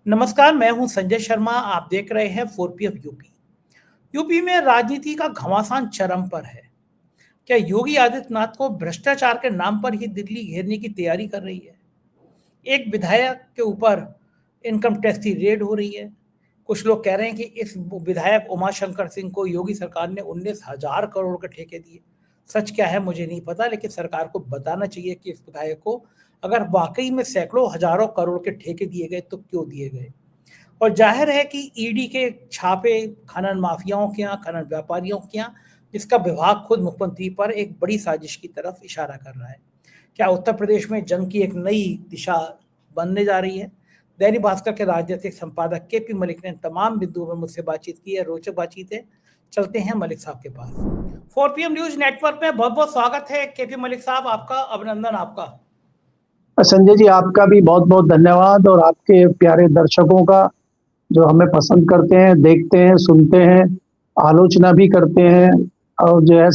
नमस्कार, मैं हूं संजय शर्मा। आप देख रहे हैं 4PM यूपी। यूपी में राजनीति का घमासान चरम पर है। क्या योगी आदित्यनाथ को भ्रष्टाचार के नाम पर ही दिल्ली घेरने की तैयारी कर रही है? एक विधायक के ऊपर इनकम टैक्स की रेड हो रही है। कुछ लोग कह रहे हैं कि इस विधायक उमाशंकर सिंह को योगी सरकार ने 19,000 करोड़ के ठेके दिए। सच क्या है मुझे नहीं पता, लेकिन सरकार को बताना चाहिए कि इस विधायक को अगर वाकई में सैकड़ों हजारों करोड़ के ठेके दिए गए तो क्यों दिए गए। और जाहिर है कि ईडी के छापे खनन माफियाओं के यहाँ, खनन व्यापारियों के यहाँ, जिसका विभाग खुद मुख्यमंत्री पर एक बड़ी साजिश की तरफ इशारा कर रहा है। क्या उत्तर प्रदेश में जंग की एक नई दिशा बनने जा रही है? दैनिक भास्कर के राजनीतिक संपादक केपी मलिक ने तमाम बिंदुओं में मुझसे बातचीत की है। रोचक बातचीत है। चलते हैं मलिक साहब के पास। 4PM न्यूज नेटवर्क में बहुत बहुत स्वागत है केपी मलिक साहब, आपका अभिनंदन। आपका संजय जी, आपका भी बहुत बहुत धन्यवाद, और आपके प्यारे दर्शकों का जो हमें पसंद करते हैं, देखते हैं, सुनते हैं, आलोचना भी करते हैं और जो है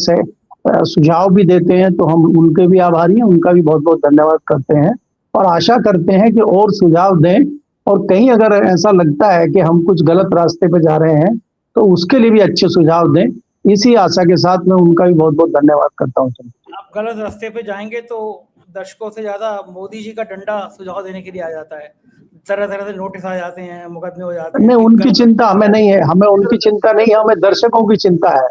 सुझाव भी देते हैं, तो हम उनके भी आभारी हैं। उनका भी बहुत बहुत धन्यवाद करते हैं और आशा करते हैं कि और सुझाव दें, और कहीं अगर ऐसा लगता है कि हम कुछ गलत रास्ते पे जा रहे हैं तो उसके लिए भी अच्छे सुझाव दें। इसी आशा के साथ मैं उनका भी बहुत बहुत धन्यवाद करता हूँ। आप गलत रास्ते पे जाएंगे तो दर्शकों से ज्यादा मोदी जी का डंडा सुझाव देने के लिए आ जाता है। तरह तरह से नोटिस आ जाते हैं, मुकदमे हो जाते हैं। नहीं, उनकी चिंता हमें नहीं है, हमें उनकी चिंता नहीं है, हमें दर्शकों की चिंता है।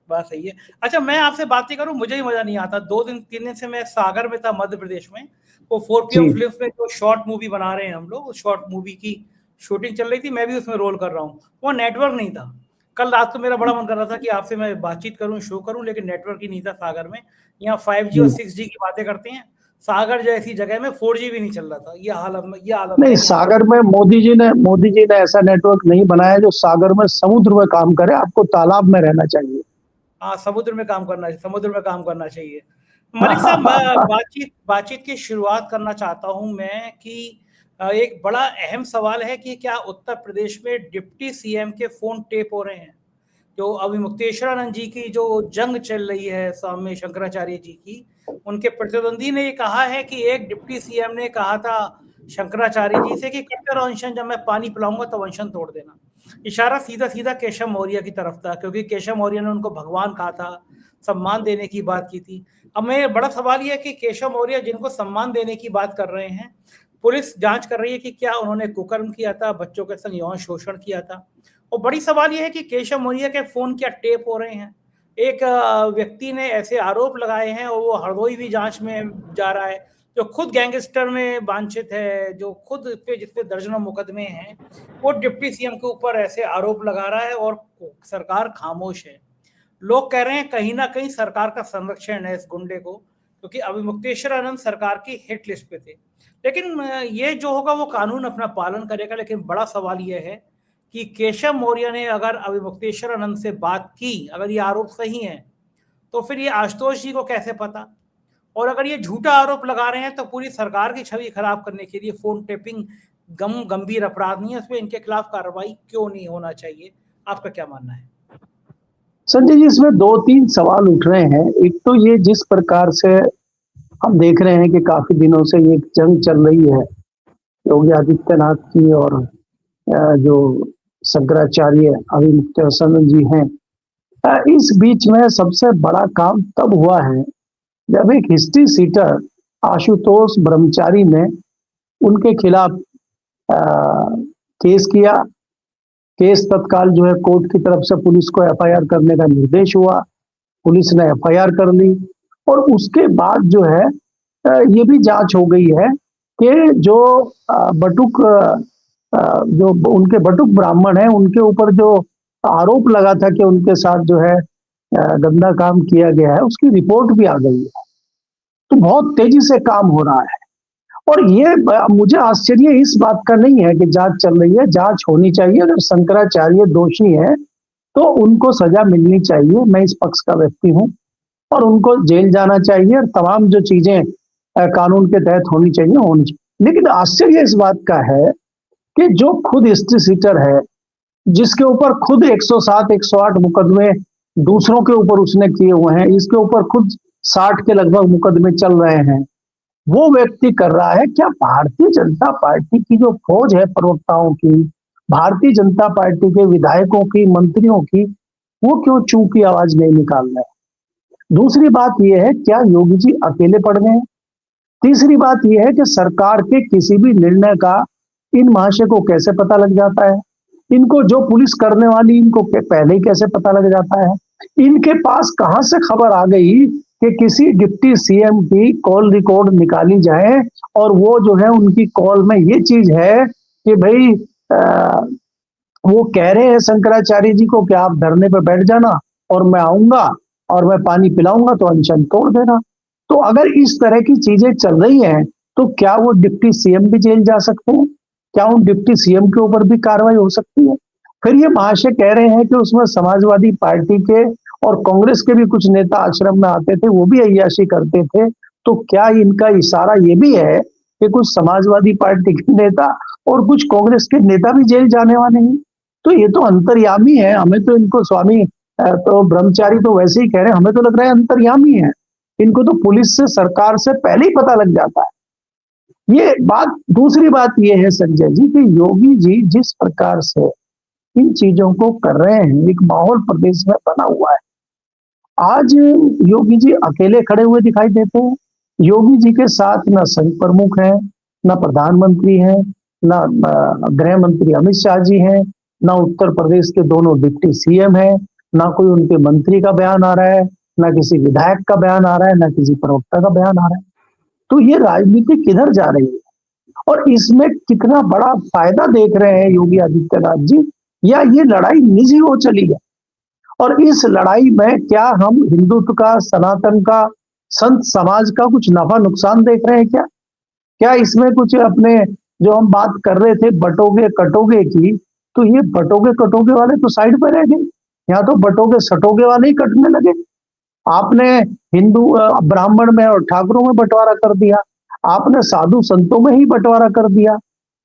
बात सही है। अच्छा, मैं आपसे बातें करूं, मुझे ही मजा नहीं आता। 2 दिन 3 दिन से मैं सागर में था, मध्य प्रदेश में। वो 4PM फिल्म्स में जो शॉर्ट मूवी बना रहे हैं हम लोग, उस शॉर्ट मूवी की शूटिंग चल रही थी। मैं भी उसमें रोल कर रहा हूँ। वो नेटवर्क नहीं था। कल रात को मेरा बड़ा मन कर रहा था कि आपसे मैं बातचीत करूं, शो करूं, लेकिन नेटवर्क ही नहीं था सागर में। यहाँ 5G और 6G की बातें करते हैं, सागर जैसी जगह में 4G भी नहीं चल रहा था। ये हालत नहीं, सागर में मोदी जी ने ऐसा नेटवर्क नहीं बनाया जो सागर में समुद्र में काम करे। आपको तालाब में रहना चाहिए। हाँ, समुद्र में काम करना चाहिए। मलिक साहब, बातचीत की शुरुआत करना चाहता हूं मैं कि एक बड़ा अहम सवाल है कि क्या उत्तर प्रदेश में डिप्टी सीएम के फोन टेप हो रहे हैं? जो अभी मुक्तेश्वरानंद जी की जो जंग चल रही है स्वामी शंकराचार्य जी की, उनके प्रतिद्वंदी ने ये कहा है कि एक डिप्टी सीएम ने कहा था शंकराचार्य जी से कि करते रहो अनशन, जब मैं पानी पिलाऊंगा तो अनशन तोड़ देना। इशारा सीधा सीधा केशव मौर्य की तरफ था, क्योंकि केशव मौर्य ने उनको भगवान कहा था, सम्मान देने की बात की थी। अब मैं बड़ा सवाल यह है कि केशव मौर्य जिनको सम्मान देने की बात कर रहे हैं, पुलिस जांच कर रही है कि क्या उन्होंने कुकर्म किया था, बच्चों के संग यौन शोषण किया था। और बड़ी सवाल यह है कि केशव मौर्य के फोन क्या टेप हो रहे हैं। एक व्यक्ति ने ऐसे आरोप लगाए हैं और वो हरदोई भी जांच में जा रहा है, जो खुद गैंगस्टर में वांछित है, जो खुद जिसपे दर्जनों मुकदमे हैं, वो डिप्टी सीएम के ऊपर ऐसे आरोप लगा रहा है और सरकार खामोश है। लोग कह रहे हैं कहीं ना कहीं सरकार का संरक्षण है इस गुंडे को, क्योंकि अभी मुक्तेश्वरानंद सरकार की हिट लिस्ट पे थे। लेकिन ये जो होगा वो कानून अपना पालन करेगा। लेकिन बड़ा सवाल यह है कि केशव मौर्य ने अगर अभी मुक्तेश्वरानंद से बात की, अगर ये आरोप सही है, तो फिर ये आशुतोष जी को कैसे पता? और अगर ये झूठा आरोप लगा रहे हैं तो पूरी सरकार की छवि खराब करने के लिए फोन टेपिंग गंभीर अपराध नहीं है, उसमें इनके खिलाफ कार्रवाई क्यों नहीं होना चाहिए? आपका क्या मानना है? संजय जी, इसमें 2-3 सवाल उठ रहे हैं। एक तो ये जिस प्रकार से हम देख रहे हैं कि काफी दिनों से ये जंग चल रही है योगी आदित्यनाथ की और जो शंकराचार्य अभी मुक्तेश्वरानंद जी हैं, इस बीच में सबसे बड़ा काम तब हुआ है जब एक हिस्ट्री सीटर आशुतोष ब्रह्मचारी ने उनके खिलाफ केस किया। केस तत्काल जो है कोर्ट की तरफ से पुलिस को एफआईआर करने का निर्देश हुआ। पुलिस ने एफआईआर कर ली और उसके बाद जो है ये भी जांच हो गई है कि जो बटुक जो उनके बटुक ब्राह्मण है, उनके ऊपर जो आरोप लगा था कि उनके साथ जो है गंदा काम किया गया है, उसकी रिपोर्ट भी आ गई है। तो बहुत तेजी से काम हो रहा है और ये मुझे आश्चर्य इस बात का नहीं है कि जांच चल रही है। जांच होनी चाहिए। अगर शंकराचार्य दोषी है तो उनको सजा मिलनी चाहिए। मैं इस पक्ष का व्यक्ति हूं और उनको जेल जाना चाहिए और तमाम जो चीजें कानून के तहत होनी चाहिए। लेकिन आश्चर्य इस बात का है कि जो खुद हिस्ट्री सीटर है, जिसके ऊपर खुद 107-108 मुकदमे दूसरों के ऊपर उसने किए हुए हैं, इसके ऊपर खुद 60 के लगभग मुकदमे चल रहे हैं, वो व्यक्ति कर रहा है, क्या भारतीय जनता पार्टी की जो फौज है प्रवक्ताओं की, भारतीय जनता पार्टी के विधायकों की, मंत्रियों की, वो क्यों चूं की आवाज नहीं निकाल रहे हैं? दूसरी बात यह है, क्या योगी जी अकेले पड़ गए हैं? तीसरी बात यह है कि सरकार के किसी भी निर्णय का इन महाशय को कैसे पता लग जाता है? इनको जो पुलिस करने वाली, इनको पहले ही कैसे पता लग जाता है? इनके पास कहां से खबर आ गई कि किसी डिप्टी सीएम की कॉल रिकॉर्ड निकाली जाए और वो जो है उनकी कॉल में ये चीज है कि भाई वो कह रहे हैं शंकराचार्य जी को कि आप धरने पर बैठ जाना और मैं आऊंगा और मैं पानी पिलाऊंगा तो अनशन तोड़ देना। तो अगर इस तरह की चीजें चल रही हैं तो क्या वो डिप्टी सीएम भी जेल जा सकते हैं? क्या उन डिप्टी सीएम के ऊपर भी कार्रवाई हो सकती है? फिर ये महाशय कह रहे हैं कि उसमें समाजवादी पार्टी के और कांग्रेस के भी कुछ नेता आश्रम में आते थे, वो भी अय्याशी करते थे। तो क्या इनका इशारा ये भी है कि कुछ समाजवादी पार्टी के नेता और कुछ कांग्रेस के नेता भी जेल जाने वाले हैं? तो ये तो अंतर्यामी है। हमें तो इनको स्वामी तो ब्रह्मचारी तो वैसे ही कह रहे हैं, हमें तो लग रहा है अंतर्यामी है। इनको तो पुलिस से, सरकार से पहले ही पता लग जाता है ये बात। दूसरी बात ये है संजय जी कि योगी जी जिस प्रकार से इन चीजों को कर रहे हैं, एक माहौल प्रदेश में बना हुआ है। आज योगी जी अकेले खड़े हुए दिखाई देते हैं। योगी जी के साथ न संघ प्रमुख हैं, न प्रधानमंत्री हैं, न गृह मंत्री अमित शाह जी हैं, न उत्तर प्रदेश के दोनों डिप्टी सीएम हैं, ना कोई उनके मंत्री का बयान आ रहा है, ना किसी विधायक का बयान आ रहा है, ना किसी प्रवक्ता का बयान आ रहा है। तो ये राजनीति किधर जा रही है और इसमें कितना बड़ा फायदा देख रहे हैं योगी आदित्यनाथ जी, या ये लड़ाई निजी हो चली है? और इस लड़ाई में क्या हम हिंदुत्व का, सनातन का, संत समाज का कुछ नफा नुकसान देख रहे हैं क्या? क्या इसमें कुछ अपने, जो हम बात कर रहे थे बटोगे कटोगे की, तो ये बटोगे कटोगे वाले तो साइड पर रह गए। यहाँ तो बटोगे सटोगे वाले ही कटने लगे। आपने हिंदू ब्राह्मण में और ठाकुरों में बंटवारा कर दिया, आपने साधु संतों में ही बंटवारा कर दिया।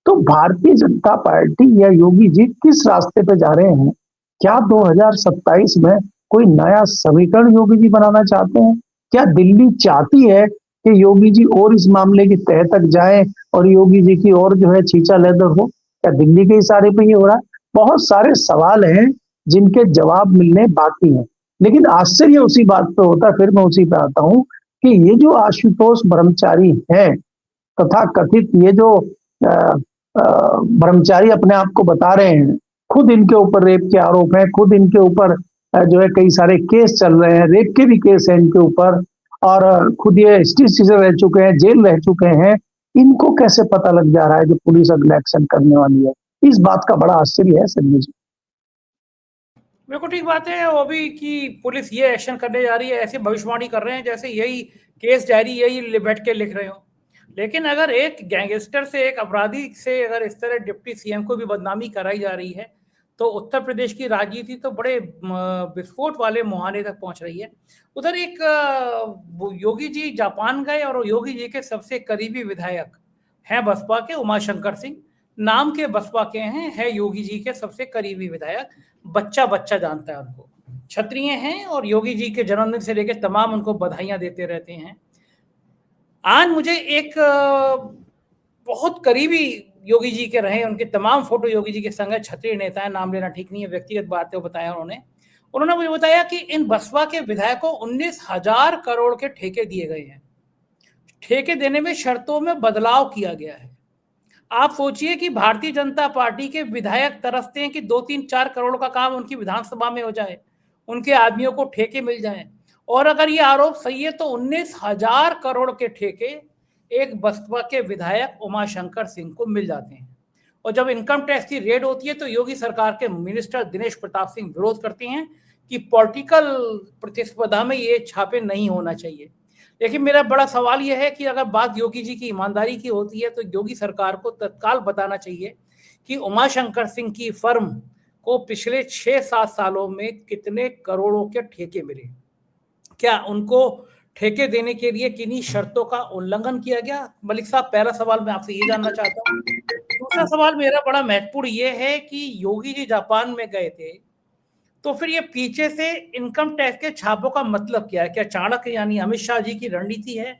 तो भारतीय जनता पार्टी या योगी जी किस रास्ते पे जा रहे हैं? क्या 2027 में कोई नया समीकरण योगी जी बनाना चाहते हैं? क्या दिल्ली चाहती है कि योगी जी और इस मामले की तह तक जाए और योगी जी की और जो है छींचा लेदर हो? क्या दिल्ली के इशारे पे ये हो रहा है? बहुत सारे सवाल हैं जिनके जवाब मिलने बाकी हैं। लेकिन आश्चर्य उसी बात पे होता है, फिर मैं उसी पे आता हूं कि ये जो आशुतोष ब्रह्मचारी है, तथा कथित ये जो ब्रह्मचारी अपने आप को बता रहे हैं, खुद इनके ऊपर रेप के आरोप हैं, खुद इनके ऊपर जो है कई सारे केस चल रहे हैं, रेप के भी केस हैं इनके ऊपर, और खुद ये स्टेशन रह चुके हैं, जेल रह चुके हैं। इनको कैसे पता लग जा रहा है कि पुलिस अगला एक्शन करने वाली है? इस बात का बड़ा आश्चर्य है संजय जी। बिल्कुल ठीक बात है वो भी कि पुलिस ये एक्शन करने जा रही है, ऐसी भविष्यवाणी कर रहे हैं जैसे यही केस डायरी यही बैठ के लिख रहे हो। लेकिन अगर एक गैंगस्टर से, एक अपराधी से अगर इस तरह डिप्टी सीएम को भी बदनामी कराई जा रही है, तो उत्तर प्रदेश की राजनीति तो बड़े विस्फोट वाले मुहाने तक पहुंच रही है। उधर एक योगी जी जापान गए और योगी जी के सबसे करीबी विधायक हैं बसपा के उमाशंकर सिंह, नाम के बसपा के हैं, है योगी जी के सबसे करीबी विधायक। बच्चा बच्चा जानता है उनको, क्षत्रिय हैं और योगी जी के जन्मदिन से लेकर तमाम उनको बधाइयां देते रहते हैं। आज मुझे एक बहुत करीबी योगी जी के रहे, उनके तमाम फोटो योगी जी के संग है, क्षत्रिय नेता है, नाम लेना ठीक नहीं है, व्यक्तिगत बातें बताया उन्होंने मुझे बताया कि इन बसपा के विधायकों 19,000 करोड़ के ठेके दिए गए हैं। ठेके देने में शर्तों में बदलाव किया गया है। आप सोचिए कि भारतीय जनता पार्टी के विधायक तरसते हैं कि 2-3-4 करोड़ का काम उनकी विधानसभा में हो जाए, उनके आदमियों को ठेके मिल जाएं, और अगर ये आरोप सही है तो 19,000 करोड़ के ठेके एक बसपा के विधायक उमाशंकर सिंह को मिल जाते हैं। और जब इनकम टैक्स की रेड होती है तो योगी सरकार के मिनिस्टर दिनेश प्रताप सिंह विरोध करते हैं कि पॉलिटिकल प्रतिस्पर्धा में ये छापे नहीं होना चाहिए। लेकिन मेरा बड़ा सवाल यह है कि अगर बात योगी जी की ईमानदारी की होती है तो योगी सरकार को तत्काल बताना चाहिए कि उमाशंकर सिंह की फर्म को पिछले 6-7 सालों में कितने करोड़ों के ठेके मिले, क्या उनको ठेके देने के लिए किन्हीं शर्तों का उल्लंघन किया गया। मलिक साहब, पहला सवाल मैं आपसे ये जानना चाहता हूँ। दूसरा सवाल मेरा बड़ा महत्वपूर्ण ये है कि योगी जी जापान में गए थे, तो फिर ये पीछे से इनकम टैक्स के छापों का मतलब क्या है? क्या चाणक्य यानी अमित शाह जी की रणनीति है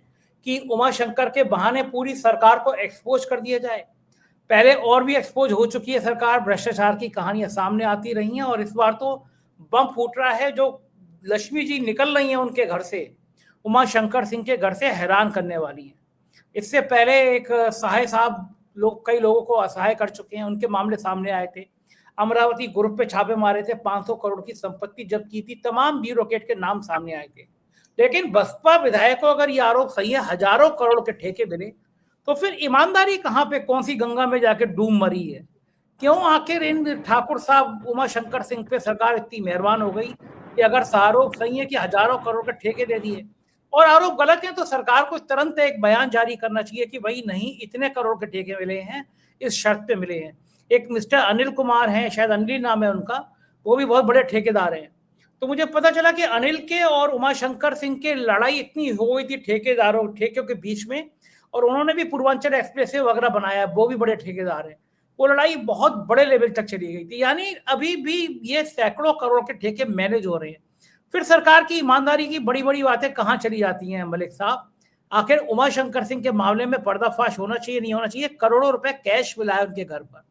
कि उमाशंकर के बहाने पूरी सरकार को एक्सपोज कर दिया जाए। पहले और भी एक्सपोज हो चुकी है सरकार, भ्रष्टाचार की कहानियां सामने आती रही हैं, और इस बार तो बम फूट रहा है। जो लक्ष्मी जी निकल रही हैं उनके घर से, उमाशंकर सिंह के घर से, हैरान करने वाली है। इससे पहले एक सहाय साहब लोग कई लोगों को असहाय कर चुके हैं, उनके मामले सामने आए थे। अमरावती ग्रुप पे छापे मारे थे, 500 करोड़ की संपत्ति जब्त की थी, तमाम ब्यूरोक्रेट के नाम सामने आए थे। लेकिन बसपा विधायक को अगर ये आरोप सही है, हजारों करोड़ के ठेके मिले, तो फिर ईमानदारी कहां पे, कौन सी गंगा में जाके डूब मरी है? क्यों आखिर इन ठाकुर साहब उमाशंकर सिंह पे सरकार इतनी मेहरबान हो गई कि अगर आरोप सही है कि हजारों करोड़ के ठेके दे दिए, और आरोप गलत है, तो सरकार को तुरंत एक बयान जारी करना चाहिए कि भाई नहीं, इतने करोड़ के ठेके मिले हैं, इस शर्त पे मिले हैं। एक मिस्टर अनिल कुमार हैं, शायद अनिल नाम है उनका, वो भी बहुत बड़े ठेकेदार हैं। तो मुझे पता चला कि अनिल के और उमाशंकर सिंह के लड़ाई इतनी हो गई थी ठेकों के बीच में, और उन्होंने भी पूर्वांचल एक्सप्रेसवे वगैरह बनाया, वो भी बड़े ठेकेदार हैं। वो लड़ाई बहुत बड़े लेवल तक चली गई थी, यानी अभी भी ये सैकड़ों करोड़ के ठेके मैनेज हो रहे हैं। फिर सरकार की ईमानदारी की बड़ी बड़ी बातें कहाँ चली जाती हैं मलिक साहब? आखिर उमाशंकर सिंह के मामले में पर्दाफाश होना चाहिए, नहीं होना चाहिए? करोड़ों रुपए कैश मिला है उनके घर पर।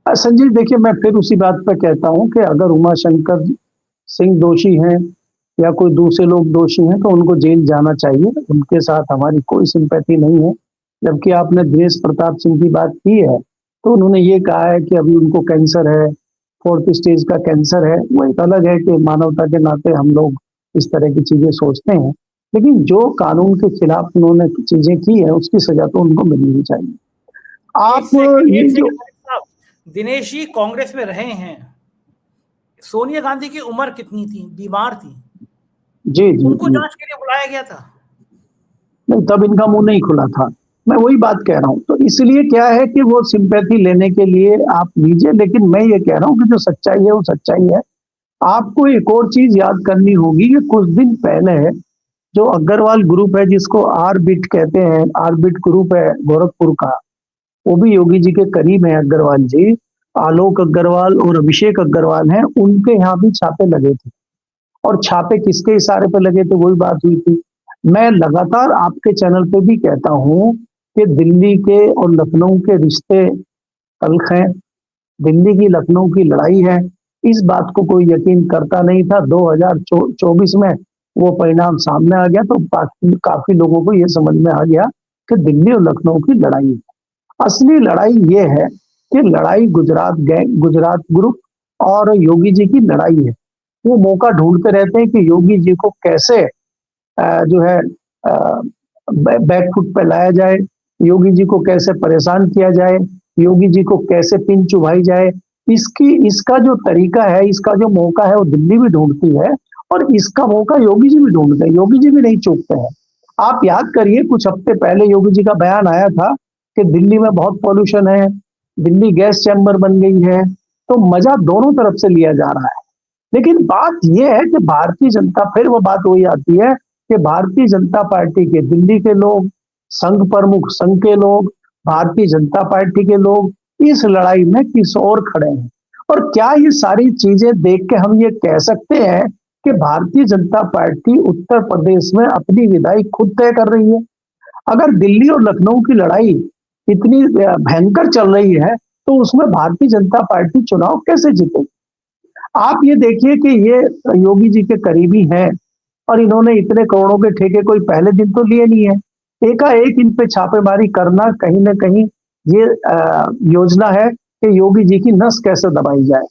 संजय, देखिए, मैं फिर उसी बात पर कहता हूं कि अगर उमाशंकर सिंह दोषी हैं या कोई दूसरे लोग दोषी हैं तो उनको जेल जाना चाहिए, उनके साथ हमारी कोई सिंपैथी नहीं है। जबकि आपने दिनेश प्रताप सिंह की बात की है, तो उन्होंने ये कहा है कि अभी उनको कैंसर है, 4th स्टेज का कैंसर है। वो एक अलग है कि मानवता के नाते हम लोग इस तरह की चीजें सोचते हैं, लेकिन जो कानून के खिलाफ उन्होंने चीजें की है उसकी सजा तो उनको मिलनी ही चाहिए। आप ये जो दिनेश जी कांग्रेस में रहे हैं, सोनिया गांधी की उम्र कितनी थी, बीमार थी, जी उनको जांच के लिए बुलाया गया था? नहीं, तब इनका मुंह नहीं खुला था। मैं वही बात कह रहा हूं, तो इसलिए क्या है कि वो सिंपैथी लेने के लिए आप लीजिए, लेकिन मैं ये कह रहा हूं कि जो सच्चाई है वो सच्चाई है। आपको एक और चीज याद करनी होगी कि कुछ दिन पहले जो अग्रवाल ग्रुप है, जिसको आरबिट कहते हैं, आरबिट ग्रुप है गोरखपुर का, वो भी योगी जी के करीब है अग्रवाल जी। आलोक अग्रवाल और अभिषेक अग्रवाल हैं, उनके यहाँ भी छापे लगे थे। और छापे किसके इशारे पे लगे थे, वही बात हुई थी। मैं लगातार आपके चैनल पे भी कहता हूं कि दिल्ली के और लखनऊ के रिश्ते तल्ख हैं, दिल्ली की लखनऊ की लड़ाई है। इस बात को कोई यकीन करता नहीं था। 2024 में वो परिणाम सामने आ गया, तो काफी लोगों को ये समझ में आ गया कि दिल्ली और लखनऊ की लड़ाई है। असली लड़ाई ये है कि लड़ाई गुजरात ग्रुप और योगी जी की लड़ाई है। वो मौका ढूंढते रहते हैं कि योगी जी को कैसे जो है बैकफुट पे लाया जाए, योगी जी को कैसे परेशान किया जाए, योगी जी को कैसे पिन चुभाई जाए। इसका जो तरीका है, इसका जो मौका है, वो दिल्ली भी ढूंढती है, और इसका मौका योगी जी भी ढूंढते हैं। योगी जी भी नहीं चूकते हैं। आप याद करिए, कुछ हफ्ते पहले योगी जी का बयान आया था कि दिल्ली में बहुत पॉल्यूशन है, दिल्ली गैस चैम्बर बन गई है। तो मजा दोनों तरफ से लिया जा रहा है। लेकिन बात यह है कि भारतीय जनता, फिर वो बात वही आती है कि भारतीय जनता पार्टी के दिल्ली के लोग, संघ प्रमुख, संघ के लोग, भारतीय जनता पार्टी के लोग इस लड़ाई में किस ओर खड़े हैं। और क्या ये सारी चीजें देख के हम ये कह सकते हैं कि भारतीय जनता पार्टी उत्तर प्रदेश में अपनी विदाई खुद तय कर रही है? अगर दिल्ली और लखनऊ की लड़ाई इतनी भयंकर चल रही है, तो उसमें भारतीय जनता पार्टी चुनाव कैसे जीतेगी? आप ये देखिए कि ये योगी जी के करीबी हैं, और इन्होंने इतने करोड़ों के ठेके कोई पहले दिन तो लिए नहीं है। एकाएक इन पे छापेमारी करना, कहीं ना कहीं ये योजना है कि योगी जी की नस कैसे दबाई जाए।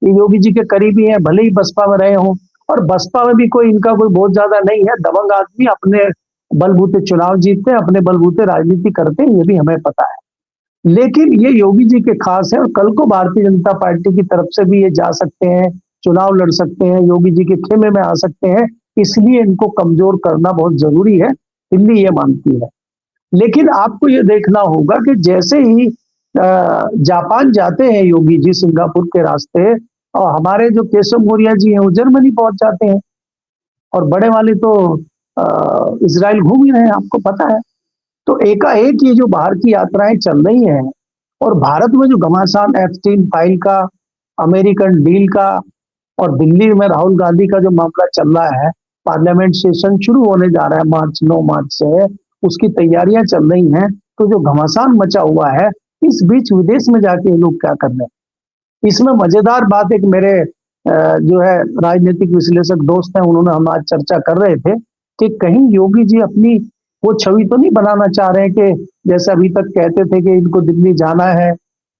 ये योगी जी के करीबी हैं, भले ही बसपा में रहे हों, और बसपा में भी कोई इनका कोई बहुत ज्यादा नहीं है। दबंग आदमी अपने बलबूते चुनाव जीतते हैं, अपने बलबूते राजनीति करते हैं, ये भी हमें पता है। लेकिन ये योगी जी के खास है, और कल को भारतीय जनता पार्टी की तरफ से भी ये जा सकते हैं, चुनाव लड़ सकते हैं, योगी जी के खेमे में आ सकते हैं। इसलिए इनको कमजोर करना बहुत जरूरी है, दिल्ली ये मानती है। लेकिन आपको ये देखना होगा कि जैसे ही जापान जाते हैं योगी जी सिंगापुर के रास्ते, और हमारे जो केशव मौर्य जी हैं वो जर्मनी पहुंच जाते हैं, और बड़े वाले तो इजराइल घूम ही रहे हैं, आपको पता है। तो एकाएक ये जो बाहर की यात्राएं चल रही हैं, और भारत में जो घमासान एप्स्टीन फाइल का, अमेरिकन डील का, और दिल्ली में राहुल गांधी का जो मामला चल रहा है, पार्लियामेंट सेशन शुरू होने जा रहा है, 9 मार्च से उसकी तैयारियां चल रही हैं। तो जो घमासान मचा हुआ है, इस बीच विदेश में जाके ये लोग क्या कर रहे हैं। इसमें मजेदार बात, एक मेरे जो है राजनीतिक विश्लेषक दोस्त हैं, उन्होंने हम आज चर्चा कर रहे थे कि कहीं योगी जी अपनी वो छवि तो नहीं बनाना चाह रहे हैं कि जैसे अभी तक कहते थे कि इनको दिल्ली जाना है,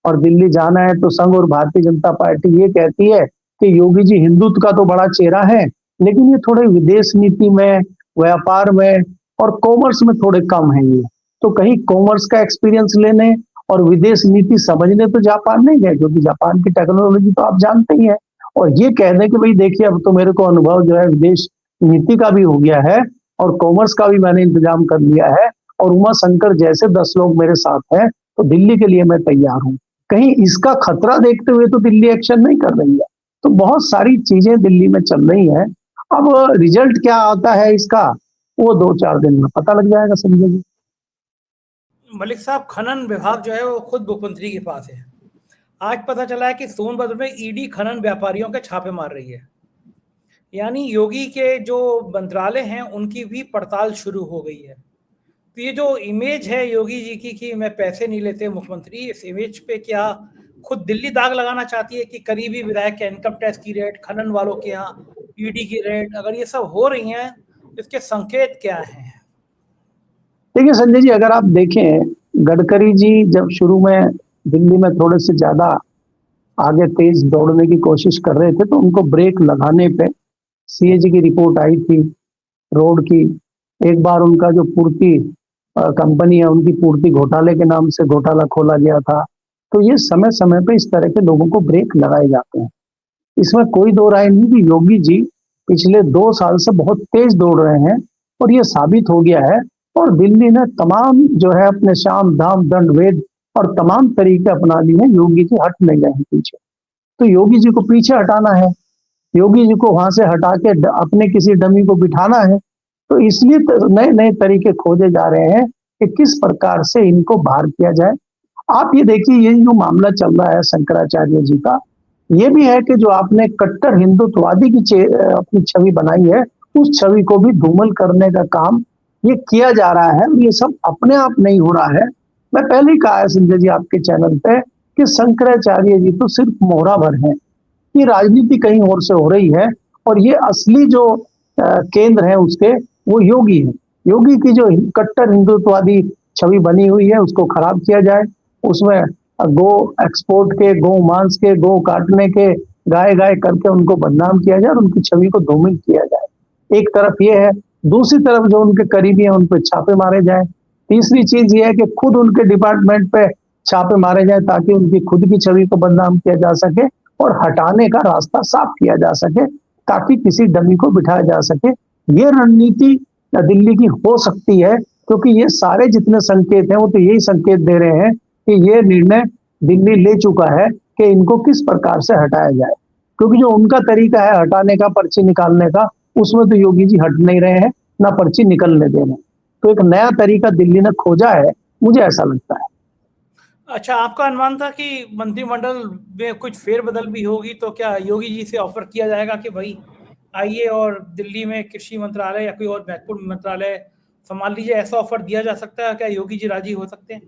और दिल्ली जाना है तो संघ और भारतीय जनता पार्टी ये कहती है कि योगी जी हिंदुत्व का तो बड़ा चेहरा है, लेकिन ये थोड़े विदेश नीति में, व्यापार में और कॉमर्स में थोड़े कम है ये। तो कहीं कॉमर्स का एक्सपीरियंस लेने और विदेश नीति समझने तो जापान नहीं गए, क्योंकि जापान की टेक्नोलॉजी तो आप जानते ही हैं। और ये कह दें कि भाई देखिए अब तो मेरे को अनुभव जो है विदेश नीति का भी हो गया है और कॉमर्स का भी मैंने इंतजाम कर लिया है, और उमा शंकर जैसे 10 लोग मेरे साथ हैं, तो दिल्ली के लिए मैं तैयार हूं। कहीं इसका खतरा देखते हुए तो दिल्ली एक्शन नहीं कर रही है। तो बहुत सारी चीजें दिल्ली में चल रही हैं। अब रिजल्ट क्या आता है इसका, वो 2-4 दिन में पता लग जाएगा संजय जी। मलिक साहब, खनन विभाग जो है वो खुद मुख्यमंत्री के पास है। आज पता चला है कि सोनभद्र में ईडी खनन व्यापारियों के छापे मार रही है। यानी योगी के जो मंत्रालय हैं उनकी भी पड़ताल शुरू हो गई है। तो ये जो इमेज है योगी जी की कि मैं पैसे नहीं लेते मुख्यमंत्री, इस इमेज पे क्या खुद दिल्ली दाग लगाना चाहती है कि करीबी विधायक के इनकम टैक्स की रेड, खनन वालों के यहाँ ईडी की रेड, अगर ये सब हो रही हैं इसके संकेत क्या हैं? देखिए संजय जी, अगर आप देखें, गडकरी जी जब शुरू में दिल्ली में थोड़े से ज्यादा आगे तेज दौड़ने की कोशिश कर रहे थे, तो उनको ब्रेक लगाने पे सीएजी की रिपोर्ट आई थी रोड की। एक बार उनका जो पूर्ति कंपनी है, उनकी पूर्ति घोटाले के नाम से घोटाला खोला गया था। तो ये समय समय पे इस तरह के लोगों को ब्रेक लगाए जाते हैं, इसमें कोई दो राय नहीं कि योगी जी पिछले 2 साल से बहुत तेज दौड़ रहे हैं, और ये साबित हो गया है। और दिल्ली ने तमाम जो है अपने शाम दाम दंड भेद और तमाम तरीके अपना लिए हैं, योगी जी हट नहीं गए हैं पीछे। तो योगी जी को पीछे हटाना है, योगी जी को वहां से हटा के अपने किसी डमी को बिठाना है। तो इसलिए नए नए तरीके खोजे जा रहे हैं कि किस प्रकार से इनको बाहर किया जाए। आप ये देखिए, ये जो मामला चल रहा है शंकराचार्य जी का, ये भी है कि जो आपने कट्टर हिंदुत्ववादी की अपनी छवि बनाई है, उस छवि को भी धूमिल करने का काम ये किया जा रहा है। ये सब अपने आप नहीं हो रहा है। मैं पहले ही कहा है संजय जी आपके चैनल पे कि शंकराचार्य जी तो सिर्फ मोहरा भर है, ये राजनीति कहीं और से हो रही है, और ये असली जो केंद्र है उसके वो योगी है। योगी की जो कट्टर हिंदुत्ववादी छवि बनी हुई है उसको खराब किया जाए, उसमें गो एक्सपोर्ट के, गो मांस के, गो काटने के, गाय गाय करके उनको बदनाम किया जाए और उनकी छवि को धूमिल किया जाए। एक तरफ ये है, दूसरी तरफ जो उनके करीबी है उन पर छापे मारे जाए। तीसरी चीज ये है कि खुद उनके डिपार्टमेंट पे छापे मारे जाए ताकि उनकी खुद की छवि को बदनाम किया जा सके और हटाने का रास्ता साफ किया जा सके, ताकि किसी डमी को बिठाया जा सके। ये रणनीति दिल्ली की हो सकती है, क्योंकि ये सारे जितने संकेत हैं वो तो यही संकेत दे रहे हैं कि ये निर्णय दिल्ली ले चुका है कि इनको किस प्रकार से हटाया जाए। क्योंकि जो उनका तरीका है हटाने का, पर्ची निकालने का, उसमें तो योगी जी हट नहीं रहे हैं, ना पर्ची निकलने दे रहे हैं। तो एक नया तरीका दिल्ली ने खोजा है, मुझे ऐसा लगता है। अच्छा, आपका अनुमान था कि मंत्रिमंडल में कुछ फेरबदल भी होगी, तो क्या योगी जी से ऑफर किया जाएगा कि भाई आइए और दिल्ली में कृषि मंत्रालय या कोई और महत्वपूर्ण मंत्रालय संभाल लीजिए, ऐसा ऑफर दिया जा सकता है? क्या योगी जी राजी हो सकते हैं?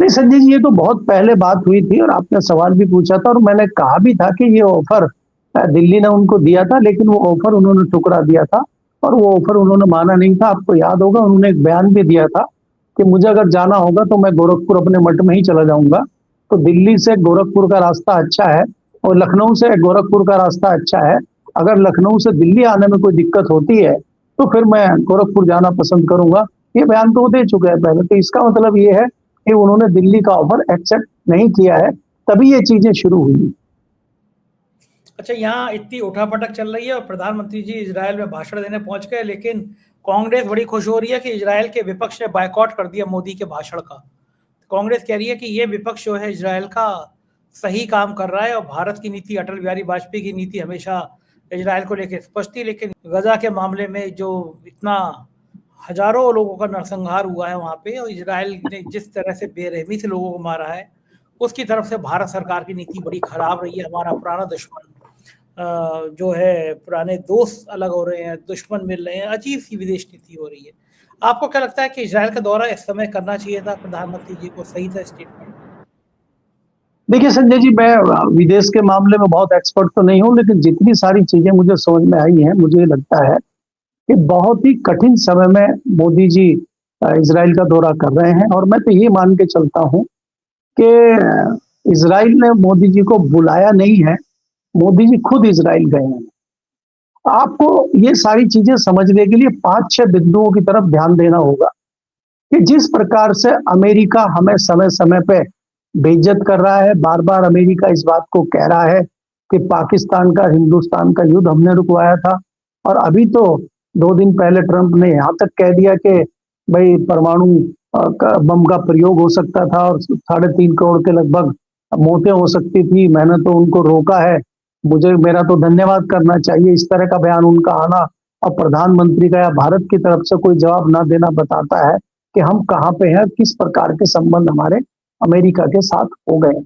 नहीं संजय जी, ये तो बहुत पहले बात हुई थी और आपने सवाल भी पूछा था, और मैंने कहा भी था कि ये ऑफर दिल्ली ने उनको दिया था, लेकिन वो ऑफर उन्होंने ठुकरा दिया था और वो ऑफर उन्होंने माना नहीं था। आपको याद होगा उन्होंने एक बयान भी दिया था कि मुझे अगर जाना होगा तो मैं गोरखपुर अपने मठ में ही चला जाऊंगा। तो दिल्ली से गोरखपुर का रास्ता अच्छा है और लखनऊ से गोरखपुर का रास्ता अच्छा है। अगर लखनऊ से दिल्ली आने में कोई दिक्कत होती है तो फिर मैं गोरखपुर जाना पसंद करूंगा। ये बयान तो वो दे चुके हैं पहले। तो इसका मतलब ये है कि उन्होंने दिल्ली का ऑफर एक्सेप्ट नहीं किया है, तभी ये चीजें शुरू हुई। अच्छा, यहाँ इतनी उठापटक चल रही है और प्रधानमंत्री जी इजरायल में भाषण देने पहुंच गए, लेकिन कांग्रेस बड़ी खुश हो रही है कि इजरायल के विपक्ष ने बायकॉट कर दिया मोदी के भाषण का। कांग्रेस कह रही है कि ये विपक्ष जो है इजरायल का सही काम कर रहा है और भारत की नीति, अटल बिहारी वाजपेयी की नीति हमेशा इजरायल को लेकर स्पष्ट थी, लेकिन गजा के मामले में जो इतना हजारों लोगों का नरसंहार हुआ है वहां पे, और इजरायल ने जिस तरह से बेरहमी से लोगों को मारा है, उसकी तरफ से भारत सरकार की नीति बड़ी खराब रही है। हमारा पुराना दुश्मन जो है पुराने दोस्त अलग हो रहे हैं, दुश्मन मिल रहे हैं, अजीब सी विदेश नीति हो रही है। आपको क्या लगता है कि इजराइल का दौरा इस समय करना चाहिए था प्रधानमंत्री जी को? सही था स्टेटमेंट? देखिए संजय जी, मैं विदेश के मामले में बहुत एक्सपर्ट तो नहीं हूँ, लेकिन जितनी सारी चीजें मुझे समझ में आई हैं, मुझे लगता है कि बहुत ही कठिन समय में मोदी जी इजराइल का दौरा कर रहे हैं। और मैं तो ये मान के चलता हूँ कि इजराइल ने मोदी जी को बुलाया नहीं है, मोदी जी खुद इजराइल गए हैं। आपको ये सारी चीजें समझने के लिए 5-6 बिंदुओं की तरफ ध्यान देना होगा कि जिस प्रकार से अमेरिका हमें समय समय पे बेइज्जत कर रहा है, बार बार अमेरिका इस बात को कह रहा है कि पाकिस्तान का हिंदुस्तान का युद्ध हमने रुकवाया था, और अभी तो 2 दिन पहले ट्रंप ने यहाँ तक कह दिया कि भाई परमाणु बम का प्रयोग हो सकता था और 3.5 करोड़ के लगभग मौतें हो सकती थी, मैंने तो उनको रोका है, मुझे मेरा तो धन्यवाद करना चाहिए। इस तरह का बयान उनका आना और प्रधानमंत्री का या भारत की तरफ से कोई जवाब ना देना बताता है कि हम कहाँ पे हैं, किस प्रकार के संबंध हमारे अमेरिका के साथ हो गए।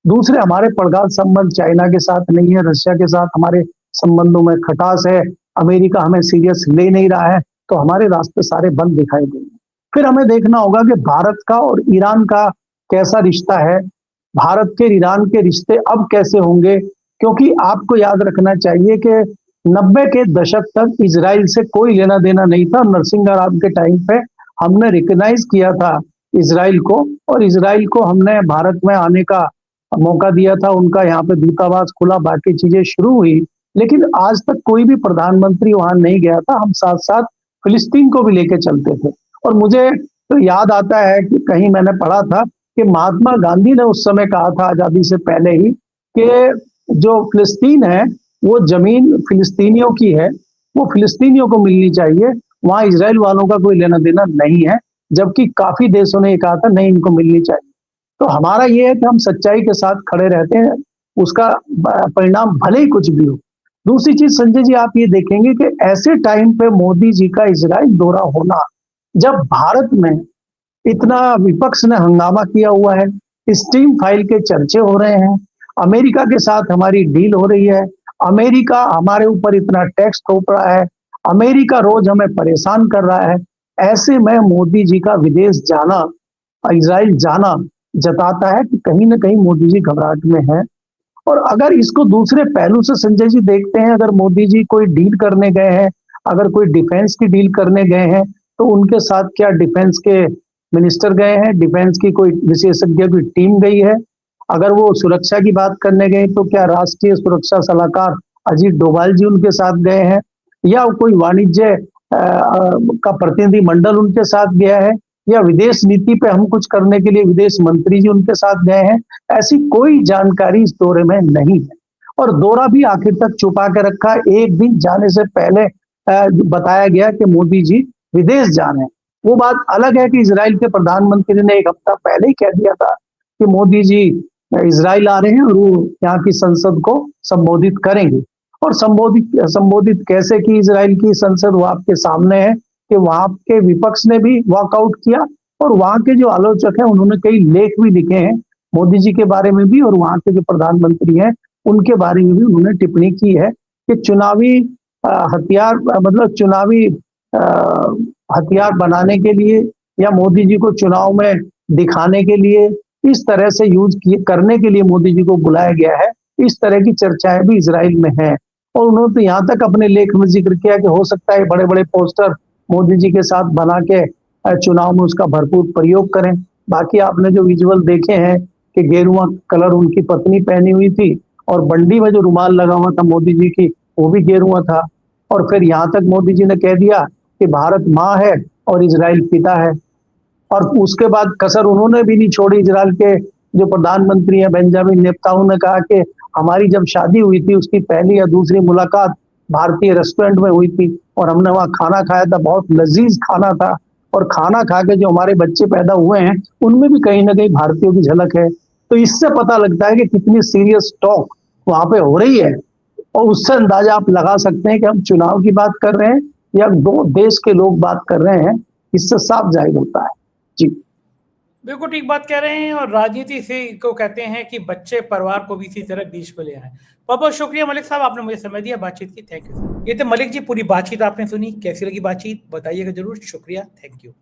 दूसरे, हमारे प्रगाढ़ संबंध चाइना के साथ नहीं है, रशिया के साथ हमारे संबंधों में खटास है, अमेरिका हमें सीरियस ले नहीं रहा है, तो हमारे रास्ते सारे बंद दिखाई देंगे। फिर हमें देखना होगा कि भारत का और ईरान का कैसा रिश्ता है, भारत के ईरान के रिश्ते अब कैसे होंगे, क्योंकि आपको याद रखना चाहिए कि 90 के दशक तक इजराइल से कोई लेना देना नहीं था। नरसिंह राव के टाइम पे हमने रिकॉग्नाइज किया था इजराइल को, और इजराइल को हमने भारत में आने का मौका दिया था, उनका यहाँ पे दूतावास खुला, बाकी चीजें शुरू हुई, लेकिन आज तक कोई भी प्रधानमंत्री वहां नहीं गया था। हम साथ साथ फिलिस्तीन को भी लेके चलते थे। और मुझे तो याद आता है कि कहीं मैंने पढ़ा था कि महात्मा गांधी ने उस समय कहा था, आजादी से पहले ही, कि जो फिलिस्तीन है वो जमीन फिलिस्तीनियों की है, वो फिलिस्तीनियों को मिलनी चाहिए, वहां इजराइल वालों का कोई लेना देना नहीं है। जबकि काफी देशों ने कहा था नहीं, इनको मिलनी चाहिए। तो हमारा ये है कि हम सच्चाई के साथ खड़े रहते हैं, उसका परिणाम भले ही कुछ भी हो। दूसरी चीज संजय जी, आप ये देखेंगे कि ऐसे टाइम पे मोदी जी का इजराइल दौरा होना, जब भारत में इतना विपक्ष ने हंगामा किया हुआ है, स्टीम फाइल के चर्चे हो रहे हैं, अमेरिका के साथ हमारी डील हो रही है, अमेरिका हमारे ऊपर इतना टैक्स थोप रहा है, अमेरिका रोज हमें परेशान कर रहा है, ऐसे में मोदी जी का विदेश जाना, इजराइल जाना जताता है कि कहीं ना कहीं मोदी जी घबराहट में है। और अगर इसको दूसरे पहलू से संजय जी देखते हैं, अगर मोदी जी कोई डील करने गए हैं, अगर कोई डिफेंस की डील करने गए हैं, तो उनके साथ क्या डिफेंस के मिनिस्टर गए हैं, डिफेंस की कोई विशेषज्ञ की टीम गई है? अगर वो सुरक्षा की बात करने गए तो क्या राष्ट्रीय सुरक्षा सलाहकार अजीत डोभाल जी उनके साथ गए हैं, या कोई वाणिज्य का प्रतिनिधि मंडल उनके साथ गया है, या विदेश नीति पे हम कुछ करने के लिए विदेश मंत्री जी उनके साथ गए हैं? ऐसी कोई जानकारी इस दौरे में नहीं है। और दौरा भी आखिर तक छुपा के रखा। एक दिन जाने से पहले बताया गया कि मोदी जी विदेश जा रहे हैं। वो बात अलग है कि इजराइल के प्रधानमंत्री ने 1 हफ्ता पहले ही कह दिया था कि मोदी जी इजराइल आ रहे हैं और वो यहाँ की संसद को संबोधित करेंगे। और संबोधित कैसे की इजराइल की संसद, वो आपके सामने है कि वहां के विपक्ष ने भी वॉकआउट किया, और वहां के जो आलोचक हैं उन्होंने कई लेख भी लिखे हैं मोदी जी के बारे में भी, और वहां के जो प्रधानमंत्री हैं उनके बारे में भी उन्होंने टिप्पणी की है कि चुनावी हथियार, मतलब चुनावी हथियार बनाने के लिए या मोदी जी को चुनाव में दिखाने के लिए, इस तरह से करने के लिए मोदी जी को बुलाया गया है। इस तरह की चर्चाएं भी इजराइल में हैं। और उन्होंने तो यहाँ तक अपने लेख में जिक्र किया कि हो सकता है बड़े बड़े पोस्टर मोदी जी के साथ बना के चुनाव में उसका भरपूर प्रयोग करें। बाकी आपने जो विजुअल देखे हैं कि गेरुआ कलर उनकी पत्नी पहनी हुई थी, और बंडी में जो रुमाल लगा हुआ था मोदी जी की, वो भी गेरुआ था। और फिर यहाँ तक मोदी जी ने कह दिया कि भारत माँ है और इजराइल पिता है। और उसके बाद कसर उन्होंने भी नहीं छोड़ी। इजराइल के जो प्रधानमंत्री हैं बेंजामिन नेतन्याहू ने कहा कि हमारी जब शादी हुई थी उसकी पहली या दूसरी मुलाकात भारतीय रेस्टोरेंट में हुई थी, और हमने वहाँ खाना खाया था, बहुत लजीज खाना था, और खाना खा के जो हमारे बच्चे पैदा हुए हैं उनमें भी कहीं ना कहीं भारतीयों की झलक है। तो इससे पता लगता है कि कितनी सीरियस टॉक वहां पे हो रही है, और उससे अंदाजा आप लगा सकते हैं कि हम चुनाव की बात कर रहे हैं या 2 देश के लोग बात कर रहे हैं। इससे साफ जाहिर होता है। जी। बिल्कुल ठीक बात कह रहे हैं और राजनीति से को कहते हैं कि बच्चे परिवार को भी इसी तरह बीच में ले आए। बहुत बहुत शुक्रिया मलिक साहब, आपने मुझे समय दिया बातचीत की। Thank you sir. ये थे मलिक जी, पूरी बातचीत आपने सुनी, कैसी लगी बातचीत बताइएगा जरूर। शुक्रिया, थैंक यू।